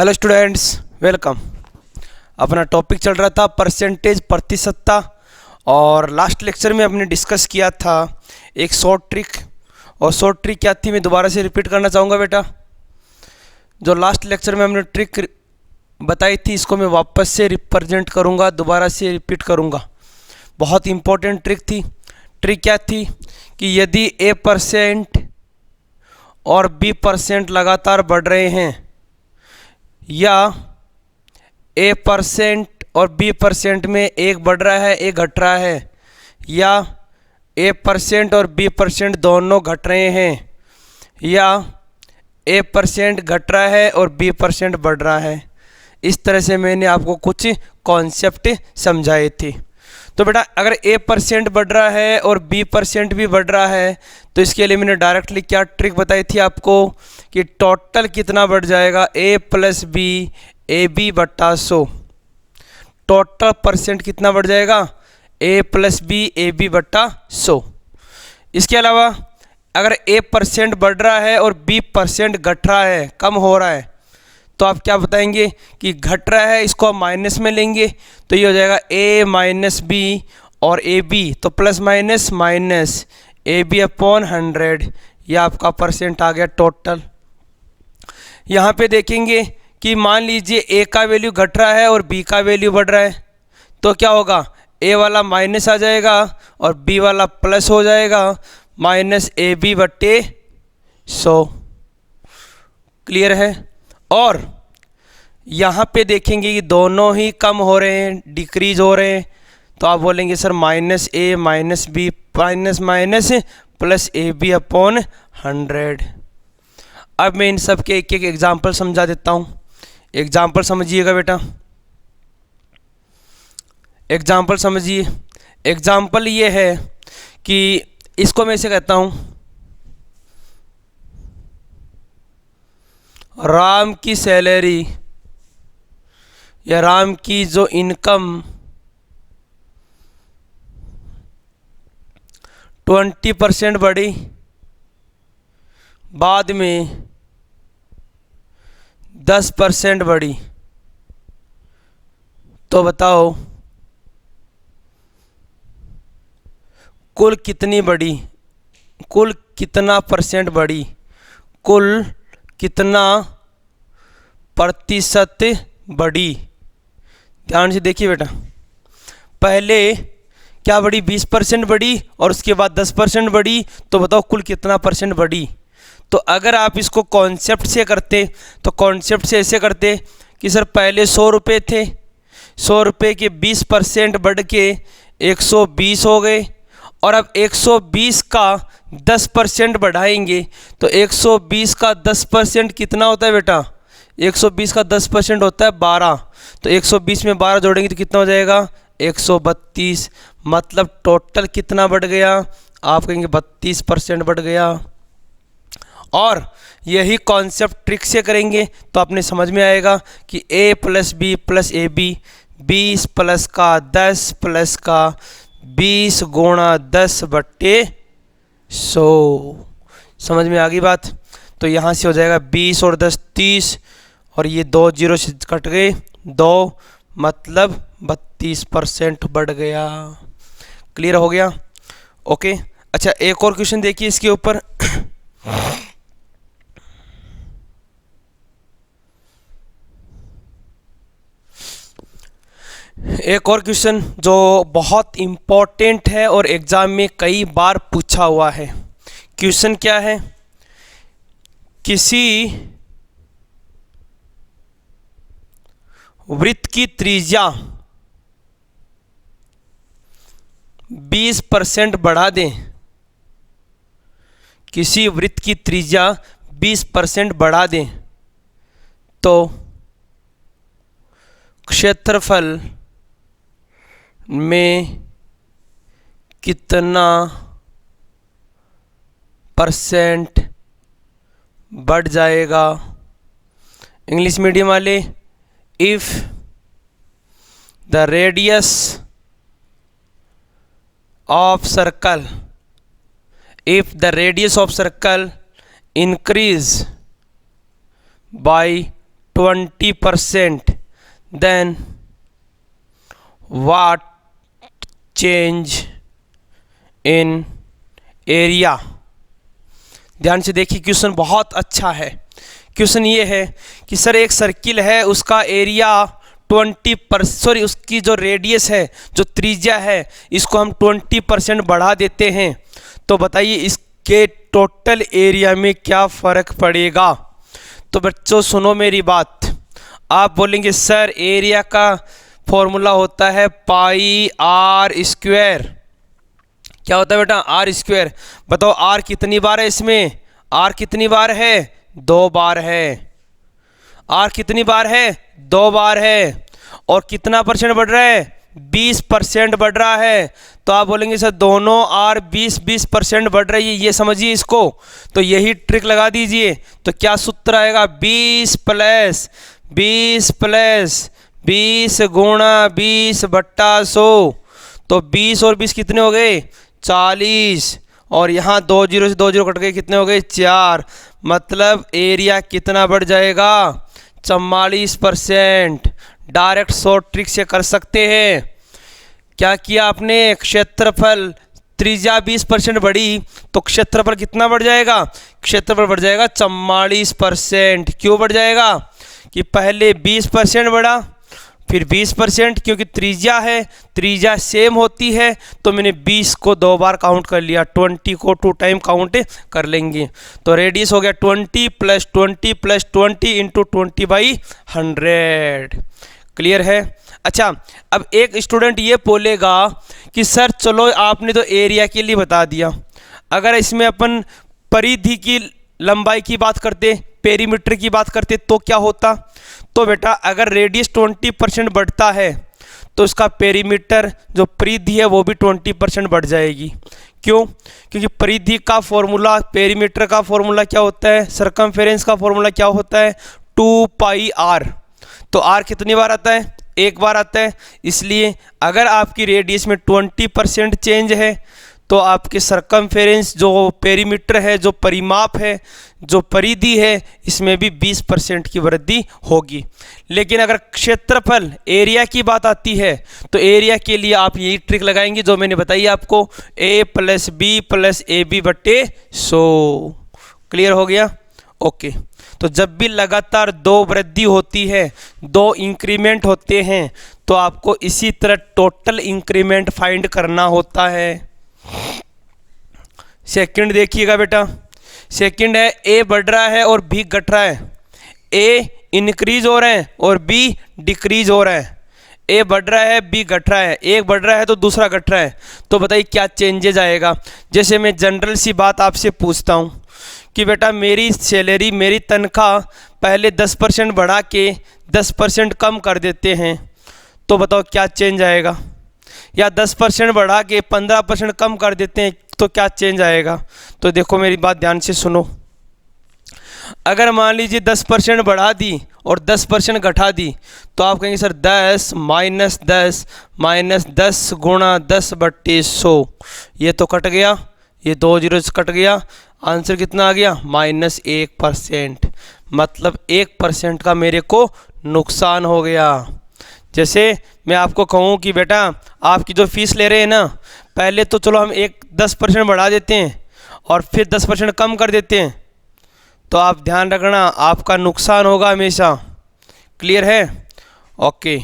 Hello students, welcome. अपना topic चल रहा था परसेंटेज, प्रतिशतता। और लास्ट लेक्चर में हमने डिस्कस किया था एक शॉर्ट ट्रिक। और शॉर्ट ट्रिक क्या थी, मैं दोबारा से रिपीट करना चाहूँगा बेटा। जो लास्ट लेक्चर में हमने ट्रिक बताई थी, इसको मैं वापस से रिप्रेजेंट करूँगा, दोबारा से रिपीट करूँगा। बहुत इम्पोर्टेंट ट्रिक थी। ट्रिक क्या थी कि यदि A% और B% लगातार बढ़ रहे हैं, या A% और B% में एक बढ़ रहा है एक घट रहा है, या A% और B% दोनों घट रहे हैं, या A% घट रहा है और B% बढ़ रहा है। इस तरह से मैंने आपको कुछ कॉन्सेप्ट समझाए थे। तो बेटा, अगर A% बढ़ रहा है और B% भी बढ़ रहा है, तो इसके लिए मैंने डायरेक्टली क्या ट्रिक बताई थी आपको कि टोटल कितना बढ़ जाएगा, A + B AB बटा 100। टोटल परसेंट कितना बढ़ जाएगा, A + B AB बटा 100। इसके अलावा अगर A% बढ़ रहा है और B% घट रहा है, कम हो रहा है, तो आप क्या बताएंगे कि घट रहा है, इसको आप माइनस में लेंगे, तो ये हो जाएगा A - B और AB, तो प्लस माइनस माइनस AB/100। ये आपका परसेंट आ गया टोटल। यहाँ पे देखेंगे कि मान लीजिए A का वैल्यू घट रहा है और B का वैल्यू बढ़ रहा है, तो क्या होगा, A वाला माइनस आ जाएगा और B वाला प्लस हो जाएगा, -AB/100। क्लियर है। और यहाँ पे देखेंगे कि दोनों ही कम हो रहे हैं, डिक्रीज हो रहे हैं, तो आप बोलेंगे sir -A - B minus plus AB/100। अब मैं इन सब के एक एक एग्जाम्पल समझा देता हूँ। एग्जाम्पल समझिएगा बेटा, एग्जाम्पल समझिए। एग्जाम्पल ये है कि इसको मैं ऐसे कहता हूँ, राम की सैलरी या राम की जो इनकम 20% बढ़ी, बाद में 10% बढ़ी, तो बताओ कुल कितनी बढ़ी, कुल कितना परसेंट बढ़ी, कुल कितना प्रतिशत बढ़ी। ध्यान से देखिए बेटा, पहले क्या बढ़ी, 20% बढ़ी और उसके बाद 10% बढ़ी, तो बताओ कुल कितना परसेंट बढ़ी। तो अगर आप इसको कॉन्सेप्ट से करते, तो कॉन्सेप्ट से ऐसे करते कि सर पहले 100 रुपये थे, 100 रुपये के 20% बढ़ के 120 हो गए, और अब 120 का 10% बढ़ाएंगे, तो 120 का 10% कितना होता है बेटा, 120 का 10% होता है 12। तो 120 में 12 जोड़ेंगे तो कितना हो जाएगा, 132। मतलब टोटल कितना बढ़ गया, आप कहेंगे 32% बढ़ गया। और यही कॉन्सेप्ट ट्रिक से करेंगे तो आपने समझ में आएगा कि A + B + AB 20 प्लस का 10 प्लस का 20 गुणा 10/100। समझ में आ गई बात। तो यहाँ से हो जाएगा 20 और 10 30, और ये 2 जीरो से कट गए 2, मतलब 32% बढ़ गया। क्लियर हो गया। ओके। अच्छा, एक और क्वेश्चन देखिए इसके ऊपर। एक और क्वेश्चन जो बहुत इम्पोर्टेंट है और एग्जाम में कई बार पूछा हुआ है। क्वेश्चन क्या है, किसी वृत्त की त्रिज्या 20% बढ़ा दें, किसी वृत्त की त्रिज्या 20% बढ़ा दें, तो क्षेत्रफल में कितना परसेंट बढ़ जाएगा। इंग्लिश मीडियम वाले, if the radius of circle, if the radius of circle increase by 20%, then what change in area? ध्यान से देखिए, क्वेश्चन बहुत अच्छा है। क्वेश्चन ये है कि सर एक सर्किल है, उसका एरिया 20%, उसकी जो रेडियस है, जो त्रिज्या है, इसको हम 20% बढ़ा देते हैं, तो बताइए इसके टोटल एरिया में क्या फ़र्क पड़ेगा। तो बच्चों सुनो मेरी बात, आप बोलेंगे सर एरिया का फॉर्मूला होता है पाई आर स्क्वायर। क्या होता है बेटा? Are square. बताओ आर कितनी बार है इसमें? आर कितनी बार है? 2 बार है। आर कितनी बार है? 2 बार है। और कितना परसेंट बढ़ रहा है? 20% बढ़ रहा है। तो आप बोलेंगे सर दोनों आर 20% बढ़ रही है, ये समझिए इसको। तो यही ट्रिक लगा दीजिए। तो क्या सूत्र आएगा? 20 प्लस 20 गुणा 20/100। तो 20 और 20 कितने हो गए? 40। और यहाँ 2 जीरो से 2 जीरो कट गए, कितने हो गए? 4। मतलब एरिया कितना बढ़ जाएगा? 44%। डायरेक्ट शॉर्ट ट्रिक से कर सकते हैं। क्या किया आपने? क्षेत्रफल, त्रिज्या 20% बढ़ी तो क्षेत्रफल कितना बढ़ जाएगा? क्षेत्रफल बढ़ जाएगा 44%। क्यों बढ़ जाएगा? कि पहले 20% बढ़ा, फिर 20%, क्योंकि त्रिज्या है, त्रिज्या सेम होती है, तो मैंने 20 को 2 बार काउंट कर लिया, 20 को 2 टाइम काउंट कर लेंगे। तो रेडियस हो गया 20 + 20 + 20 इंटू 20/100। क्लियर है? अच्छा, अब एक स्टूडेंट ये बोलेगा कि सर चलो आपने तो एरिया के लिए बता दिया, अगर इसमें अपन परिधि की लंबाई की बात करते, पेरीमीटर की बात करते तो क्या होता? तो बेटा अगर रेडियस 20% बढ़ता है तो इसका पेरीमीटर जो परिधि है वो भी 20% बढ़ जाएगी। क्यों? क्योंकि परिधि का फॉर्मूला, पेरीमीटर का फॉर्मूला क्या होता है? सरकमफेरेंस का फॉर्मूला क्या होता है? 2πr। तो r कितनी बार आता है? 1 बार आता है। इसलिए अगर आपकी रेडियस में 20% चेंज है तो आपके सरकमफेरेंस जो पेरीमीटर है, जो परिमाप है, जो परिधि है, इसमें भी 20% की वृद्धि होगी। लेकिन अगर क्षेत्रफल, एरिया की बात आती है तो एरिया के लिए आप यही ट्रिक लगाएंगे जो मैंने बताई आपको, a + b + ab/100। क्लियर हो गया? ओके। तो जब भी लगातार 2 वृद्धि होती है, 2 इंक्रीमेंट होते हैं, तो आपको इसी तरह टोटल इंक्रीमेंट फाइंड करना होता है। सेकंड देखिएगा बेटा, सेकंड है ए बढ़ रहा है और बी घट रहा है। ए इंक्रीज हो रहा है और बी डिक्रीज हो रहा है। ए बढ़ रहा है, बी घट रहा है। एक बढ़ रहा है तो दूसरा घट रहा है। तो बताइए क्या चेंजेज आएगा? जैसे मैं जनरल सी बात आपसे पूछता हूँ कि बेटा मेरी सैलरी, मेरी तनख्वाह पहले 10% बढ़ा के 10% कम कर देते हैं, तो बताओ क्या चेंज आएगा? या 10% बढ़ा के 15% कम कर देते हैं तो क्या चेंज आएगा? तो देखो मेरी बात ध्यान से सुनो। अगर मान लीजिए 10% बढ़ा दी और 10% घटा दी, तो आप कहेंगे सर 10 - 10 - 10 गुणा 10/100। ये तो कट गया, ये 2 जीरो से कट गया, आंसर कितना आ गया? -1%। मतलब 1% का मेरे को नुकसान हो गया। जैसे मैं आपको कहूँ कि बेटा आपकी जो फीस ले रहे हैं ना, पहले तो चलो हम 10% बढ़ा देते हैं और फिर 10% कम कर देते हैं, तो आप ध्यान रखना आपका नुकसान होगा हमेशा। क्लियर है? ओके।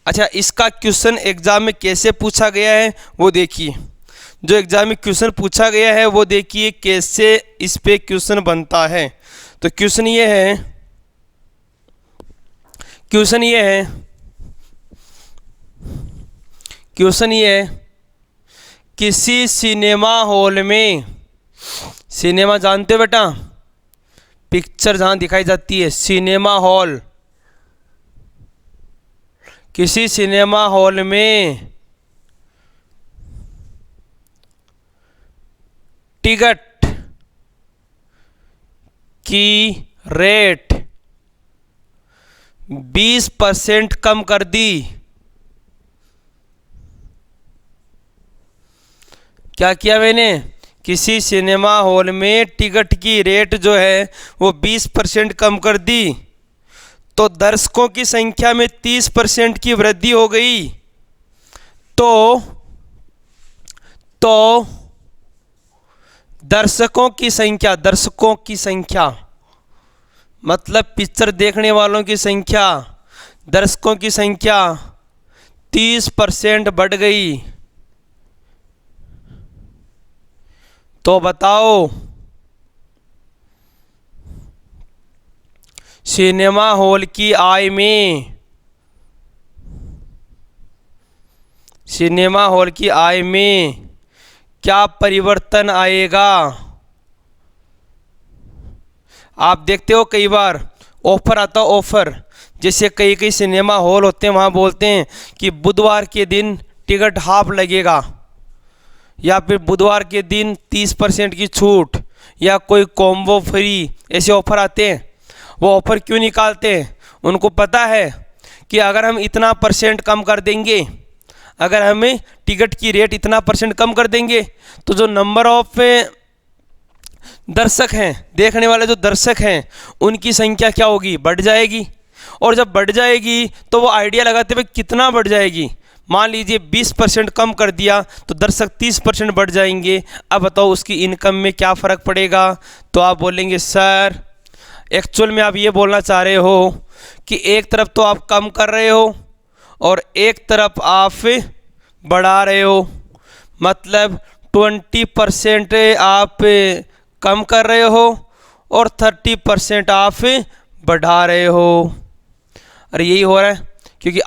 अच्छा, इसका क्वेश्चन एग्ज़ाम में कैसे पूछा गया है वो देखिए। जो एग्ज़ाम में क्वेश्चन पूछा गया है वो देखिए कैसे इस पे क्वेश्चन बनता है। तो क्वेश्चन ये है, क्वेश्चन ये है किसी सिनेमा हॉल में, सिनेमा जानते हो बेटा, पिक्चर जहाँ दिखाई जाती है, सिनेमा हॉल। किसी सिनेमा हॉल में टिकट की रेट 20% कम कर दी। क्या किया मैंने? किसी सिनेमा हॉल में टिकट की रेट जो है वो 20% कम कर दी। तो दर्शकों की संख्या में 30% की वृद्धि हो गई। तो दर्शकों की संख्या मतलब पिक्चर देखने वालों की संख्या, दर्शकों की संख्या 30% बढ़ गई। तो बताओ सिनेमा हॉल की आय में क्या परिवर्तन आएगा? आप देखते हो कई बार ऑफर आता, ऑफर जैसे कई सिनेमा हॉल होते हैं, वहाँ बोलते हैं कि बुधवार के दिन टिकट हाफ लगेगा, या फिर बुधवार के दिन 30% की छूट, या कोई कॉम्बो फ्री, ऐसे ऑफर आते हैं। वो ऑफर क्यों निकालते हैं? उनको पता है कि अगर हम इतना % कम कर देंगे, अगर हमें टिकट की रेट इतना % कम कर देंगे, तो जो नंबर ऑफ दर्शक हैं, देखने वाले जो दर्शक हैं, उनकी संख्या क्या होगी? बढ़ जाएगी। और जब बढ़ जाएगी तो वो आइडिया लगाते हुए कितना बढ़ जाएगी। मान लीजिए 20% कम कर दिया तो दर्शक 30% बढ़ जाएंगे। अब बताओ उसकी इनकम में क्या फ़र्क पड़ेगा? तो आप बोलेंगे सर एक्चुअल में आप ये बोलना चाह रहे हो कि एक तरफ तो आप कम कर रहे हो और एक तरफ आप बढ़ा रहे हो, मतलब 20% आप कम कर रहे हो और 30% आप बढ़ा रहे हो। अरे यही हो रहा है, क्योंकि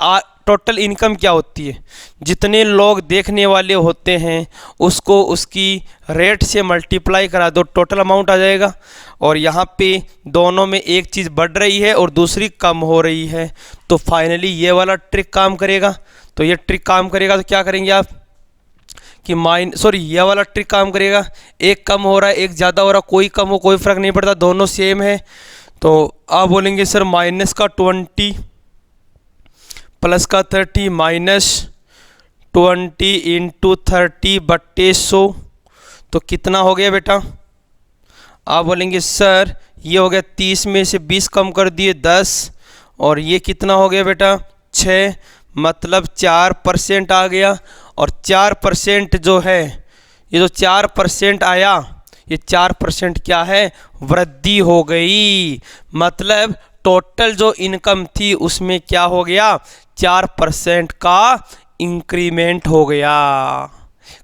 टोटल इनकम क्या होती है? जितने लोग देखने वाले होते हैं उसको उसकी रेट से मल्टीप्लाई करा दो, टोटल अमाउंट आ जाएगा। और यहाँ पे दोनों में एक चीज़ बढ़ रही है और दूसरी कम हो रही है, तो फाइनली ये वाला ट्रिक काम करेगा। तो ये ट्रिक काम करेगा तो क्या करेंगे आप कि ये वाला ट्रिक काम करेगा। एक कम हो रहा है, एक ज़्यादा हो रहा है, कोई कम हो कोई फ़र्क नहीं पड़ता, दोनों सेम है। तो आप बोलेंगे सर माइनस का 20 प्लस का 30 माइनस 20 इंटू 30/100, तो कितना हो गया बेटा? आप बोलेंगे सर ये हो गया 30 में से 20 कम कर दिए 10, और ये कितना हो गया बेटा? 6, मतलब 4% आ गया। और 4% जो है, ये जो 4% आया, ये 4% क्या है? वृद्धि हो गई। मतलब टोटल जो इनकम थी उसमें क्या हो गया? 4% का इंक्रीमेंट हो गया।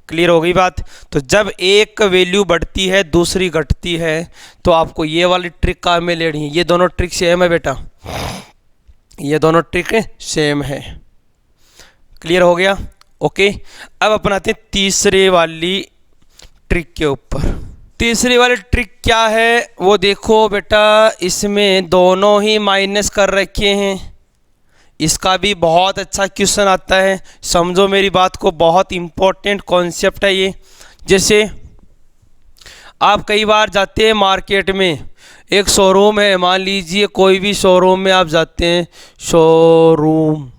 क्लियर हो गई बात? तो जब एक वैल्यू बढ़ती है दूसरी घटती है तो आपको ये वाली ट्रिक काम में लेनी है। ये दोनों ट्रिक सेम है बेटा, ये दोनों ट्रिक सेम है। क्लियर हो गया? ओके, अब अपनाते हैं तीसरे वाली ट्रिक के ऊपर। तीसरी वाली ट्रिक क्या है वो देखो बेटा, इसमें दोनों ही माइनस कर रखे हैं। इसका भी बहुत अच्छा क्वेश्चन आता है, समझो मेरी बात को, बहुत इम्पोर्टेंट कॉन्सेप्ट है ये। जैसे आप कई बार जाते हैं मार्केट में, एक शोरूम है, मान लीजिए कोई भी शोरूम में आप जाते हैं, शोरूम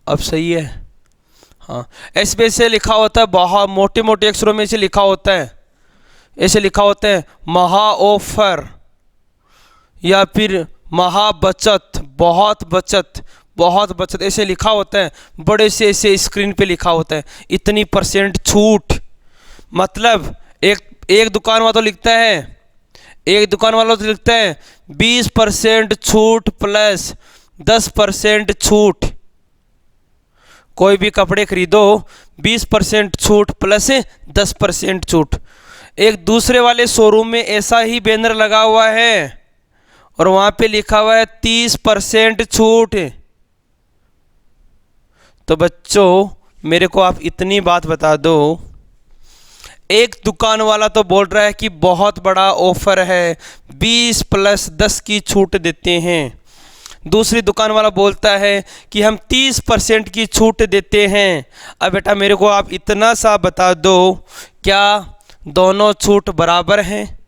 अब सही है, हाँ, इस पे से लिखा होता है, बहुत मोटे मोटे अक्षरों में से लिखा होता है, ऐसे लिखा होता है महा ऑफर या फिर महा बचत, बहुत बचत ऐसे लिखा होता है, बड़े से ऐसे स्क्रीन पे लिखा होता है इतनी % छूट। मतलब एक दुकान वाला तो लिखता है, 20% छूट प्लस 10% छूट। कोई भी कपड़े खरीदो 20% छूट प्लस 10% छूट। एक दूसरे वाले शोरूम में ऐसा ही बैनर लगा हुआ है और वहाँ पे लिखा हुआ है 30% छूट। तो बच्चों मेरे को आप इतनी बात बता दो, एक दुकान वाला तो बोल रहा है कि बहुत बड़ा ऑफर है, 20 + 10 की छूट देते हैं, दूसरी दुकान वाला बोलता है कि हम 30% की छूट देते हैं। अब बेटा मेरे को आप इतना सा बता दो, क्या दोनों छूट बराबर हैं?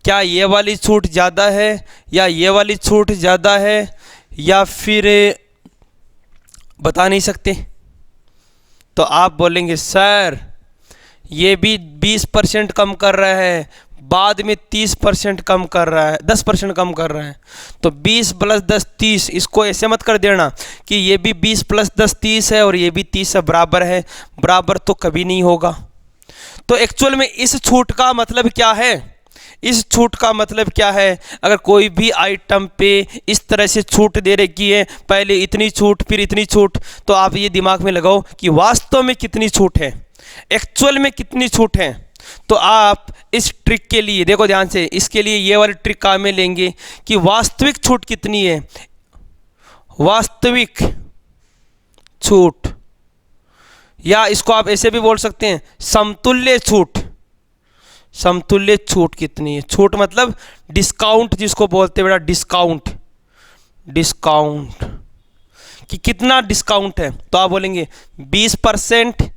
क्या ये वाली छूट ज़्यादा है या ये वाली छूट ज़्यादा है, या फिर बता नहीं सकते? तो आप बोलेंगे सर ये भी 20% कम कर रहा है, बाद में 30% कम कर रहा है, 10% कम कर रहा है। तो 20 + 10 30। इसको ऐसे मत कर देना कि ये भी 20 + 10 30 है और ये भी 30 से बराबर है, बराबर तो कभी नहीं होगा। तो एक्चुअल में इस छूट का मतलब क्या है? इस छूट का मतलब क्या है? अगर कोई भी आइटम पे इस तरह से छूट दे रखी है, पहले इतनी छूट फिर इतनी छूट, तो आप ये दिमाग में लगाओ कि वास्तव में कितनी छूट है, एक्चुअल में कितनी छूट है। तो आप इस ट्रिक के लिए देखो ध्यान से, इसके लिए ये वाली ट्रिक काम में लेंगे कि वास्तविक छूट कितनी है। वास्तविक छूट, या इसको आप ऐसे भी बोल सकते हैं समतुल्य छूट। समतुल्य छूट कितनी है? छूट मतलब डिस्काउंट, जिसको बोलते हैं बेटा डिस्काउंट। डिस्काउंट कि कितना डिस्काउंट है, तो आप बोलेंगे 20% -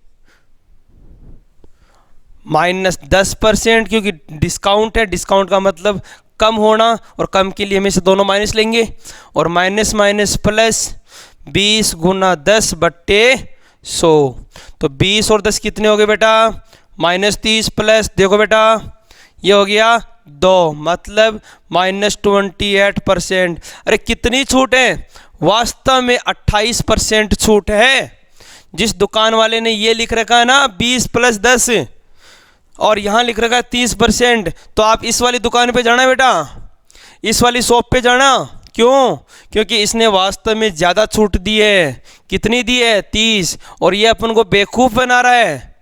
10%, क्योंकि डिस्काउंट है। डिस्काउंट का मतलब कम होना, और कम के लिए हमेशा दोनों माइनस लेंगे, और माइनस माइनस प्लस 20 × 10/100। तो 20 और 10 कितने हो गए बेटा? -30 प्लस, देखो बेटा ये हो गया 2, मतलब -28%। अरे कितनी छूट है? वास्तव में 28% छूट है। जिस दुकान वाले ने ये लिख रखा है ना 20 + 10, और यहाँ लिख रखा है 30%, तो आप इस वाली दुकान पे जाना बेटा, इस वाली शॉप पे जाना। क्यों? क्योंकि इसने वास्तव में ज़्यादा छूट दी है। कितनी दी है? 30। और ये अपन को बेवकूफ़ बना रहा है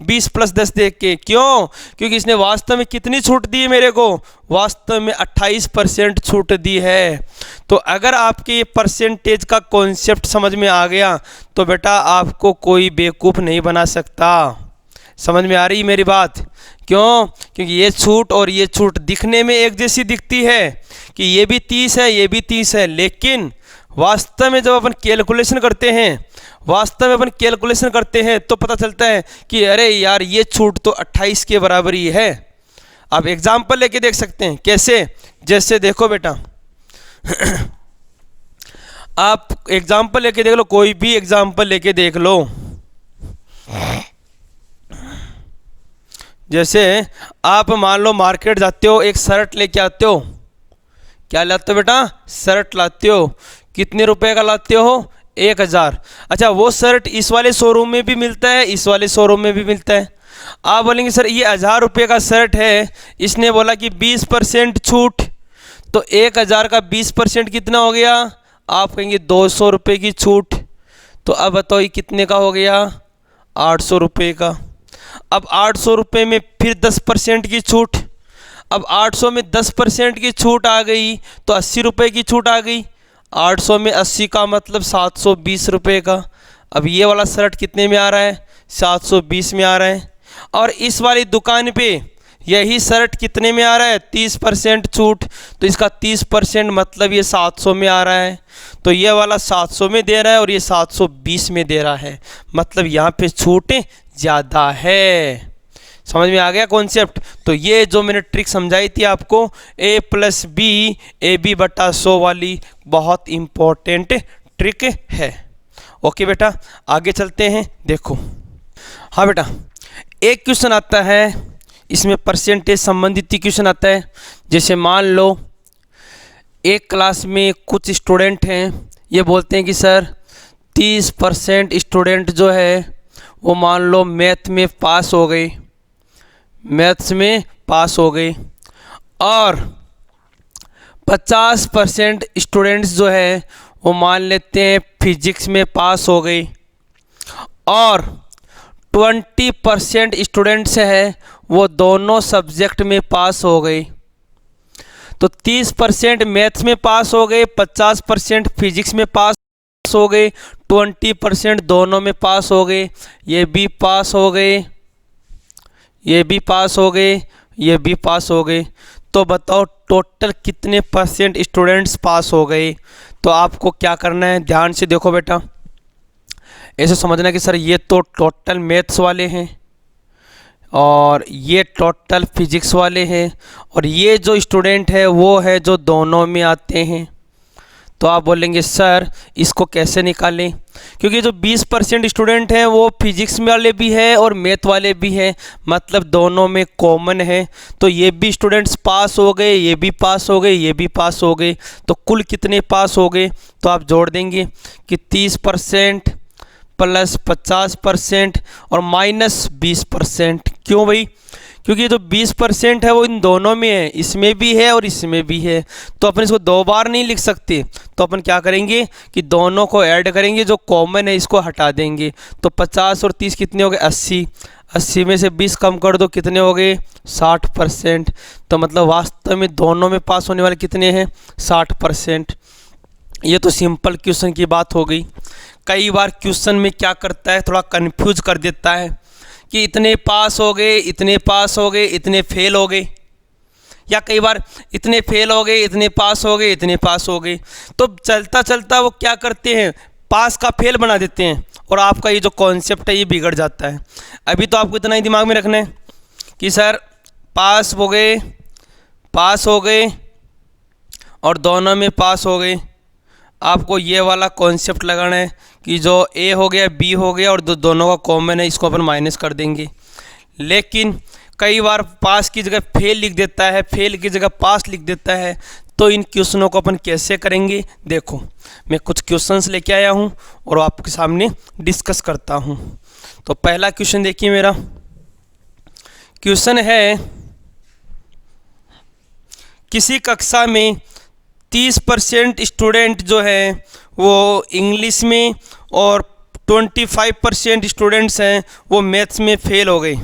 20 + 10 देख के। क्यों? क्योंकि इसने वास्तव में कितनी छूट दी है मेरे को? वास्तव में 28% छूट दी है। तो अगर आपके ये परसेंटेज का कॉन्सेप्ट समझ में आ गया तो बेटा आपको कोई बेवकूफ़ नहीं बना सकता। समझ में आ रही मेरी बात? क्यों? क्योंकि ये छूट और ये छूट दिखने में एक जैसी दिखती है कि ये भी 30 है, ये भी 30 है, लेकिन वास्तव में जब अपन कैलकुलेशन करते हैं, तो पता चलता है कि अरे यार ये छूट तो 28 के बराबर ही है। आप एग्जाम्पल लेके देख सकते हैं। कैसे? जैसे देखो बेटा आप एग्जाम्पल लेके देख लो, कोई भी एग्जाम्पल लेके देख लो। जैसे आप मान लो मार्केट जाते हो, एक शर्ट लेके आते हो। क्या लाते हो बेटा? शर्ट लाते हो। कितने रुपए का लाते हो? 1000। अच्छा, वो शर्ट इस वाले शोरूम में भी मिलता है, इस वाले शोरूम में भी मिलता है। आप बोलेंगे सर ये 1000 रुपये का शर्ट है, इसने बोला कि 20% छूट, तो 1000 का 20% कितना हो गया? आप कहेंगे 200 रुपये की छूट। तो अब बताओ ये कितने का हो गया? 800 रुपये का। अब 800 रुपये में फिर 10% की छूट। अब 800 में 10% की छूट आ गई तो 80 रुपये की छूट आ गई। 800 में 80 का मतलब 720 रुपये का। अब ये वाला शर्ट कितने में आ रहा है? 720 में आ रहा है। और इस वाली दुकान पे यही शर्ट कितने में आ रहा है? 30% छूट। तो इसका 30% मतलब ये 700 में आ रहा है। तो ये वाला 700 में दे रहा है और ये 720 में दे रहा है, मतलब यहाँ पे छूट ज़्यादा है। समझ में आ गया कॉन्सेप्ट? तो ये जो मैंने ट्रिक समझाई थी आपको, A + B AB/100 वाली, बहुत इम्पोर्टेंट ट्रिक है। ओके बेटा, आगे चलते हैं। देखो हाँ बेटा, एक क्वेश्चन आता है, इसमें परसेंटेज संबंधित ही क्वेश्चन आता है। जैसे मान लो एक क्लास में कुछ स्टूडेंट हैं, ये बोलते हैं कि सर 30% स्टूडेंट जो है वो मान लो मैथ में पास हो गई, मैथ्स में पास हो गई, और 50% स्टूडेंट्स जो है वो मान लेते हैं फिजिक्स में पास हो गई, और 20% स्टूडेंट्स हैं वो दोनों सब्जेक्ट में पास हो गई। तो 30% मैथ्स में पास हो गए, 50% फिजिक्स में पास हो गए, 20% दोनों में पास हो गए। ये भी पास हो गए, ये भी पास हो गए, ये भी पास हो गए। तो बताओ टोटल कितने % स्टूडेंट्स पास हो गए? तो आपको क्या करना है, ध्यान से देखो बेटा। ऐसे समझना कि सर ये तो टोटल मैथ्स वाले हैं, और ये टोटल फिजिक्स वाले हैं, और ये जो स्टूडेंट है वो है जो दोनों में आते हैं। तो आप बोलेंगे सर इसको कैसे निकालें, क्योंकि जो 20% स्टूडेंट हैं वो फिजिक्स वाले भी हैं और मैथ वाले भी हैं, मतलब दोनों में कॉमन है। तो ये भी स्टूडेंट्स पास हो गए, ये भी पास हो गए, ये भी पास हो गए, तो कुल कितने पास हो गए? तो आप जोड़ देंगे कि 30% प्लस 50% और माइनस 20%। क्यों भाई? क्योंकि जो 20% है वो इन दोनों में है, इसमें भी है और इसमें भी है, तो अपन इसको दो बार नहीं लिख सकते। तो अपन क्या करेंगे कि दोनों को ऐड करेंगे, जो कॉमन है इसको हटा देंगे। तो 50 और 30 कितने हो गए? 80। 80 में से 20 कम कर दो, कितने हो गए? 60%। तो मतलब वास्तव में दोनों में पास होने वाले कितने हैं? 60%। ये तो सिंपल क्वेश्चन की बात हो गई। कई बार क्वेश्चन में क्या करता है, थोड़ा कंफ्यूज कर देता है कि इतने पास हो गए, इतने पास हो गए, इतने फेल हो गए, या कई बार इतने फेल हो गए, इतने पास हो गए, इतने पास हो गए। तो चलता चलता वो क्या करते हैं, पास का फेल बना देते हैं और आपका ये जो कॉन्सेप्ट है ये बिगड़ जाता है। अभी तो आपको इतना ही दिमाग में रखना है कि सर पास हो गए, पास हो गए और दोनों में पास हो गए। आपको ये वाला कॉन्सेप्ट लगाना है कि जो ए हो गया, बी हो गया और दोनों का कॉमन है, इसको अपन माइनस कर देंगे। लेकिन कई बार पास की जगह फेल लिख देता है, फेल की जगह पास लिख देता है। तो इन क्वेश्चनों को अपन कैसे करेंगे? देखो मैं कुछ क्वेश्चंस लेके आया हूँ और आपके सामने डिस्कस करता हूँ। तो पहला क्वेश्चन देखिए मेरा। क्वेश्चन है, किसी कक्षा में 30% स्टूडेंट जो है वो इंग्लिश में और 25% स्टूडेंट्स हैं वो मैथ्स में फेल हो गए।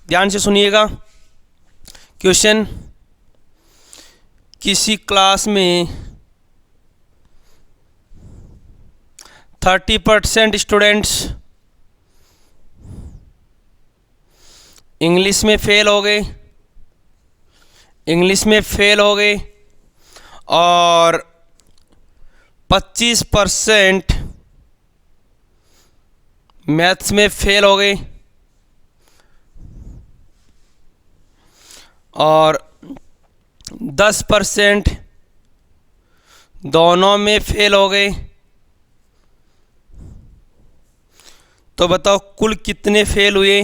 ध्यान से सुनिएगा क्वेश्चन। किसी क्लास में 30% स्टूडेंट्स इंग्लिश में फेल हो गए, इंग्लिश में फेल हो गए और 25% मैथ्स में फेल हो गए और 10% दोनों में फेल हो गए। तो बताओ कुल कितने फेल हुए?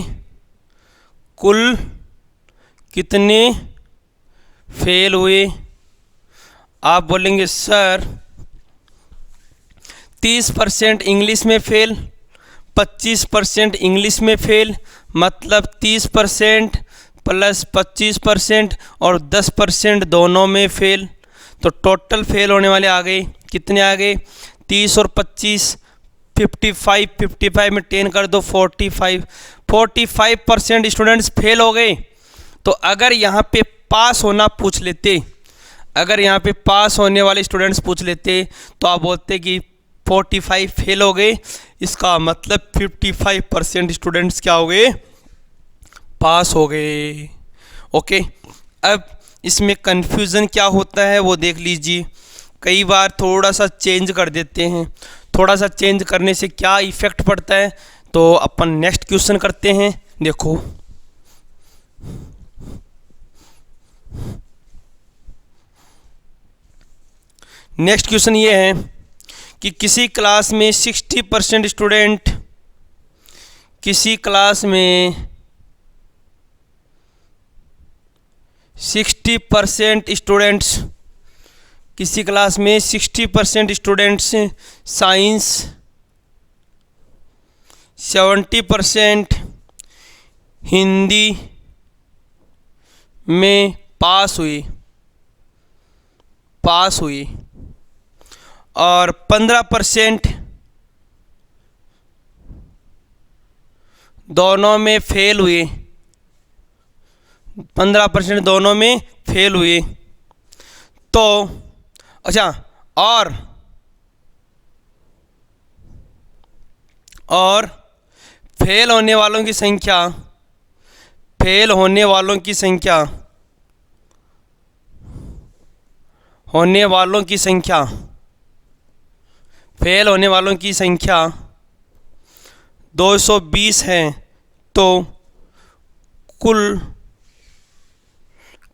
कुल कितने फेल हुए? आप बोलेंगे सर 30% इंग्लिश में फेल, 25% इंग्लिश में फेल, मतलब 30% प्लस 25% और 10% दोनों में फेल। तो टोटल फेल होने वाले आ गए, कितने आ गए? 30 और 25 55, 55 में 10 कर दो 45, 45% स्टूडेंट्स फेल हो गए। तो अगर यहाँ पे पास होना पूछ लेते, अगर यहाँ पे पास होने वाले स्टूडेंट्स पूछ लेते तो आप बोलते कि 45 फेल हो गए, इसका मतलब 55% स्टूडेंट्स क्या हो गए? पास हो गए। ओके, अब इसमें कन्फ्यूज़न क्या होता है वो देख लीजिए। कई बार थोड़ा सा चेंज कर देते हैं, थोड़ा सा चेंज करने से क्या इफ़ेक्ट पड़ता है, तो अपन नेक्स्ट क्वेश्चन करते हैं। देखो नेक्स्ट क्वेश्चन ये है कि किसी क्लास में 60% स्टूडेंट, किसी क्लास में 60% स्टूडेंट्स, किसी क्लास में 60% स्टूडेंट्स साइंस, 70% हिंदी में पास हुई और 15% दोनों में फेल हुए, 15% दोनों में फेल हुए। तो अच्छा, और फेल होने वालों की संख्या, फेल होने वालों की संख्या, होने वालों की संख्या, फेल होने वालों की संख्या 220 है। तो कुल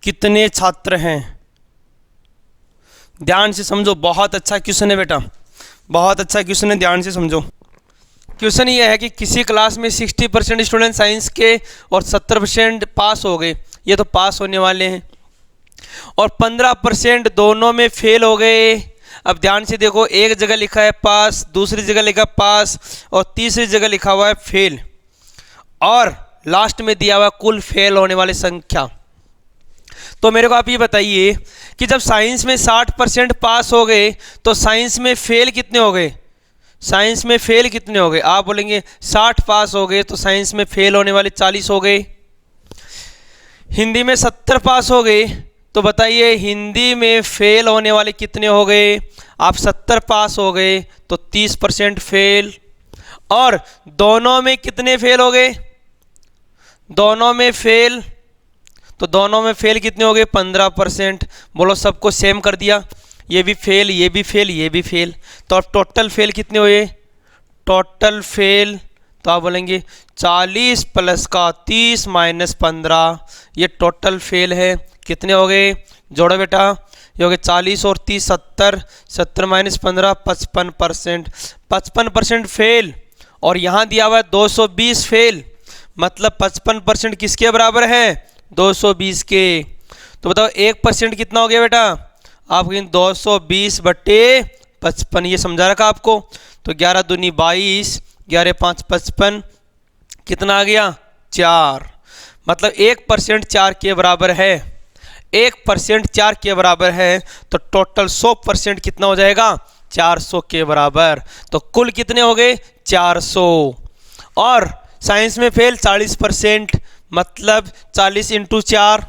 कितने छात्र हैं? ध्यान से समझो, बहुत अच्छा क्वेश्चन है बेटा, बहुत अच्छा क्वेश्चन है, ध्यान से समझो। क्वेश्चन ये है कि किसी क्लास में 60% स्टूडेंट साइंस के और 70% पास हो गए, ये तो पास होने वाले हैं, और 15% दोनों में फेल हो गए। अब ध्यान से देखो, एक जगह लिखा है पास, दूसरी जगह लिखा पास, और तीसरी जगह लिखा हुआ है फेल, और लास्ट में दिया हुआ कुल फेल होने वाली संख्या। तो मेरे को आप ये बताइए कि जब साइंस में 60% पास हो गए तो साइंस में फेल कितने हो गए? साइंस में फेल कितने हो गए? आप बोलेंगे 60 पास हो गए तो साइंस में फेल होने वाले 40 हो गए। हिंदी में 70 पास हो गए तो बताइए हिंदी में फेल होने वाले कितने हो गए? आप 70 पास हो गए तो 30% फेल। और दोनों में कितने फेल हो गए? दोनों में फेल, तो दोनों में फेल कितने हो गए? 15%। बोलो सबको सेम कर दिया, ये भी फेल, ये भी फेल, ये भी फेल, तो अब टोटल फेल कितने हुए? टोटल फेल तो आप बोलेंगे 40 प्लस का 30 माइनस 15, ये टोटल फेल है। कितने हो गए? जोड़ो बेटा, ये हो गए 40 और 30 70, 70 माइनस 15 55%, 55% फेल। और यहाँ दिया हुआ है 220 फेल, मतलब 55% किसके बराबर है? 220 के। तो बताओ 1% कितना हो गया बेटा? आप कहेंगे 220/55, ये समझा रखा आपको। तो 11 दूनी 22, 11 5 55, कितना आ गया? 4। मतलब 1% 4 के बराबर है, 1% 4 के बराबर है, तो टोटल 100% कितना हो जाएगा? 400 के बराबर। तो कुल कितने हो गए? 400। और साइंस में फेल 40%, मतलब 40 × 4।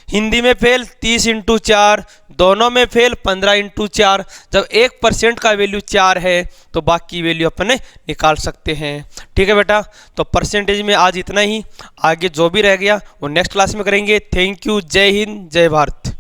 हिंदी में फेल 30 × 4, दोनों में फेल 15 × 4। जब 1% का वैल्यू 4 है तो बाकी वैल्यू अपने निकाल सकते हैं। ठीक है बेटा, तो परसेंटेज में आज इतना ही, आगे जो भी रह गया वो नेक्स्ट क्लास में करेंगे। थैंक यू, जय हिंद, जय भारत।